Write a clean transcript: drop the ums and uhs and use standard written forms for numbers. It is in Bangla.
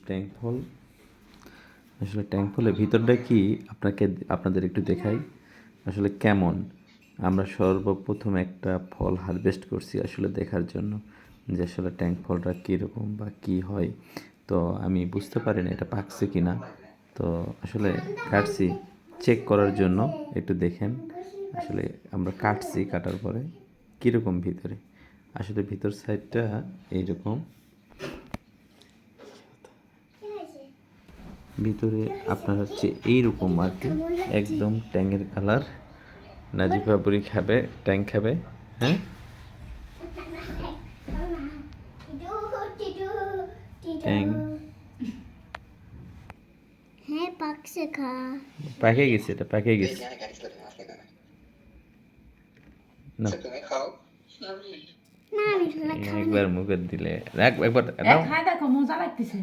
ট্যাঙ্ক ফল, আসলে ট্যাঙ্ক ফলের ভিতরটা কি আপনাদের একটু দেখাই আসলে কেমন। আমরা সর্বপ্রথম একটা ফল হারভেস্ট করছি আসলে দেখার জন্য যে আসলে ট্যাঙ্ক ফলটা কীরকম বা কী হয়। তো আমি বুঝতে পারি না এটা পাকছে কি না, তো আসলে কাটছি চেক করার জন্য। একটু দেখেন আসলে আমরা কাটছি, কাটার পরে কীরকম ভিতরে, আসলে ভিতর সাইডটা এইরকম। ভিতরে আপনার হচ্ছে এইরকম আর কি, একদম ট্যাঙের কালার। নাজিব বাবুরি খাবে, ট্যাং খাবে। হ্যাঁ, ট্যাং হ্যাঁ পাকছে খা। পাকে গেছে, এটা পাকে গেছে না। না আমি খাই। একবার মুখে দিলে একবার খাই দেখো মজা লাগতেছে।